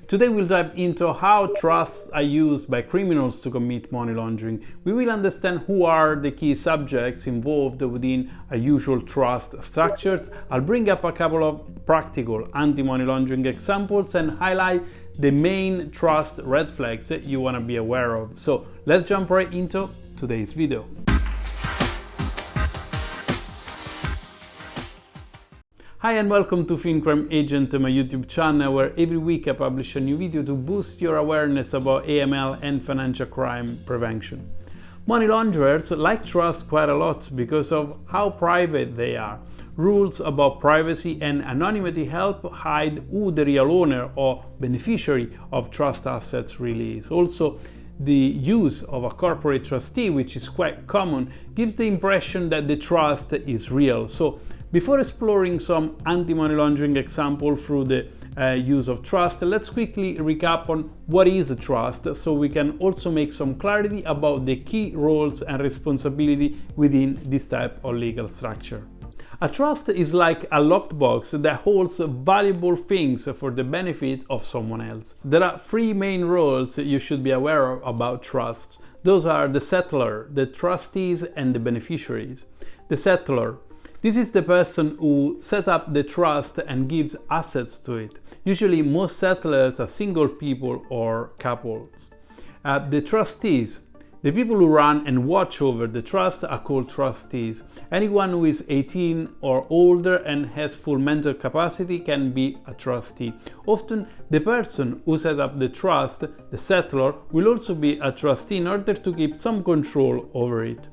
Today we'll dive into how trusts are used by criminals to commit money laundering. We will understand who are the key subjects involved within a usual trust structures. I'll bring up a couple of practical anti-money laundering examples and highlight the main trust red flags that you want to be aware of. So let's jump right into today's video. Hi and welcome to FinCrime Agent, my YouTube channel, where every week I publish a new video to boost your awareness about AML and financial crime prevention. Money launderers like trust quite a lot because of how private they are. Rules about privacy and anonymity help hide who the real owner or beneficiary of trust assets really is. Also, the use of a corporate trustee, which is quite common, gives the impression that the trust is real. So before exploring some anti-money laundering example through the use of trust, let's quickly recap on what is a trust so we can also make some clarity about the key roles and responsibility within this type of legal structure. A trust is like a locked box that holds valuable things for the benefit of someone else. There are three main roles you should be aware of about trusts. Those are the settlor, the trustees, and the beneficiaries. The settlor. This is the person who set up the trust and gives assets to it. Usually most settlers are single people or couples. The trustees. The people who run and watch over the trust are called trustees. Anyone who is 18 or older and has full mental capacity can be a trustee. Often the person who set up the trust, the settlor, will also be a trustee in order to keep some control over it.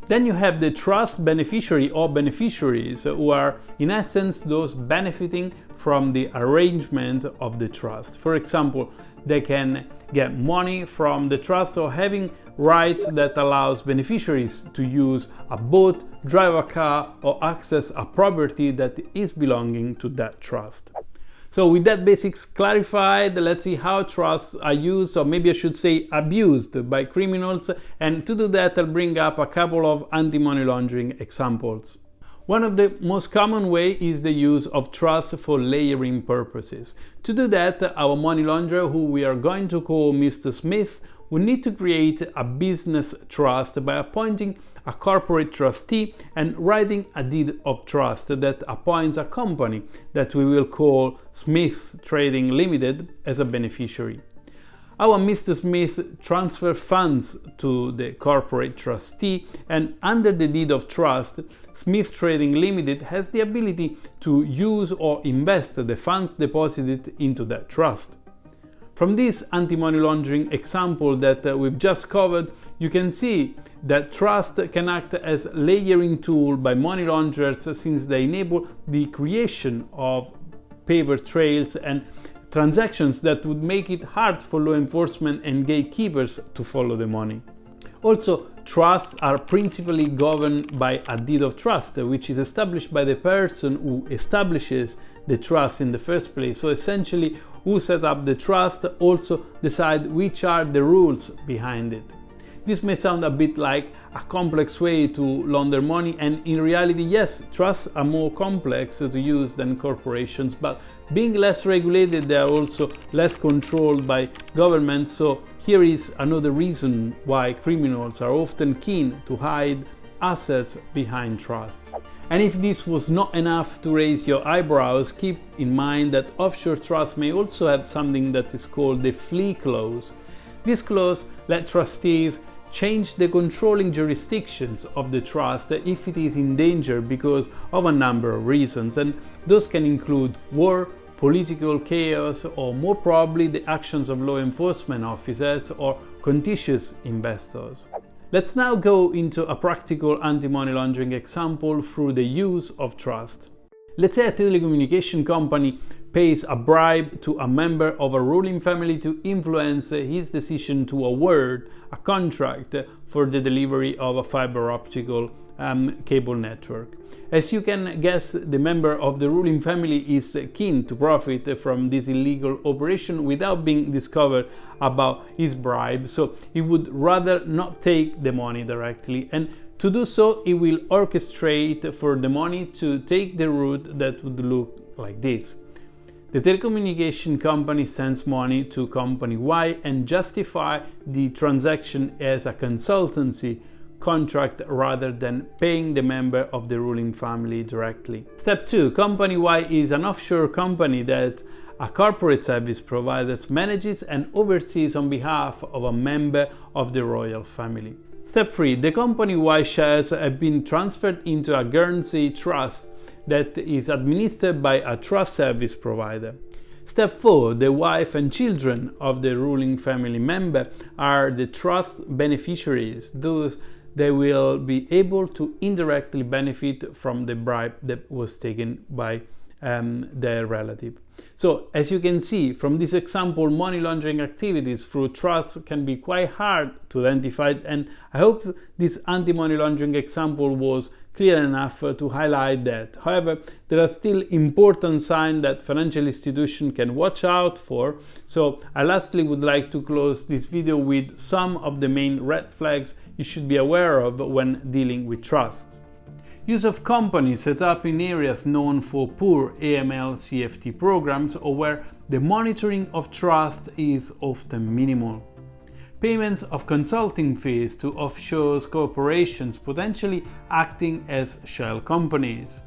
Then you have the trust beneficiary or beneficiaries, who are in essence those benefiting from the arrangement of the trust. For example, they can get money from the trust or having rights that allows beneficiaries to use a boat, drive a car, or access a property that is belonging to that trust. So with that basics clarified, let's see how trusts are used, or maybe I should say abused, by criminals, and to do that I'll bring up a couple of anti-money laundering examples. One of the most common way is the use of trust for layering purposes. To do that, our money launderer, who we are going to call Mr. Smith, will need to create a business trust by appointing a corporate trustee and writing a deed of trust that appoints a company that we will call Smith Trading Limited as a beneficiary. Our Mr. Smith transfers funds to the corporate trustee, and under the deed of trust, Smith Trading Limited has the ability to use or invest the funds deposited into that trust. From this anti-money laundering example that we've just covered, you can see that trust can act as a layering tool by money launderers, since they enable the creation of paper trails and transactions that would make it hard for law enforcement and gatekeepers to follow the money. Also, trusts are principally governed by a deed of trust, which is established by the person who establishes the trust in the first place. So essentially, who set up the trust also decide which are the rules behind it. This may sound a bit like a complex way to launder money, and in reality, yes, trusts are more complex to use than corporations, but being less regulated, they are also less controlled by governments. So here is another reason why criminals are often keen to hide assets behind trusts. And if this was not enough to raise your eyebrows, keep in mind that offshore trusts may also have something that is called the flee clause. This clause lets trustees change the controlling jurisdictions of the trust if it is in danger because of a number of reasons, and those can include war, political chaos, or more probably the actions of law enforcement officers or contentious investors. Let's now go into a practical anti-money laundering example through the use of trust. Let's say a telecommunication company pays a bribe to a member of a ruling family to influence his decision to award a contract for the delivery of a fiber optical cable network. As you can guess, the member of the ruling family is keen to profit from this illegal operation without being discovered about his bribe, so he would rather not take the money directly, and to do so he will orchestrate for the money to take the route that would look like this. The telecommunication company sends money to company Y and justify the transaction as a consultancy contract rather than paying the member of the ruling family directly. Step 2. Company Y is an offshore company that a corporate service provider manages and oversees on behalf of a member of the royal family. Step 3. The company Y shares have been transferred into a Guernsey trust that is administered by a trust service provider. Step 4. The wife and children of the ruling family member are the trust beneficiaries, thus they will be able to indirectly benefit from the bribe that was taken by their relative. So, as you can see from this example, money laundering activities through trusts can be quite hard to identify, and I hope this anti-money laundering example was clear enough to highlight that. However, there are still important signs that financial institutions can watch out for, so I lastly would like to close this video with some of the main red flags you should be aware of when dealing with trusts. Use of companies set up in areas known for poor AML/CFT programs or where the monitoring of trust is often minimal. Payments of consulting fees to offshore corporations potentially acting as shell companies.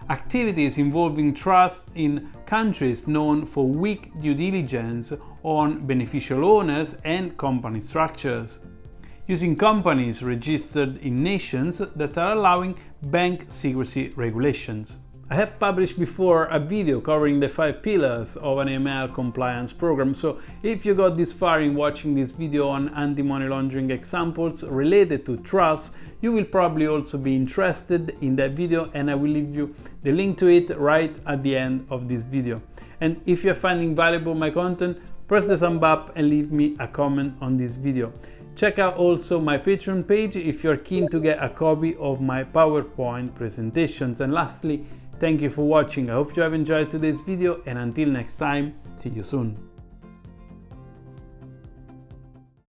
Activities involving trust in countries known for weak due diligence on beneficial owners and company structures. Using companies registered in nations that are allowing bank secrecy regulations. I have published before a video covering the 5 pillars of an AML compliance program, so if you got this far in watching this video on anti-money laundering examples related to trust, you will probably also be interested in that video, and I will leave you the link to it right at the end of this video. And if you're finding valuable my content, press the thumb up and leave me a comment on this video. Check out also my Patreon page if you're keen to get a copy of my PowerPoint presentations. And lastly, thank you for watching. I hope you have enjoyed today's video, and until next time, see you soon.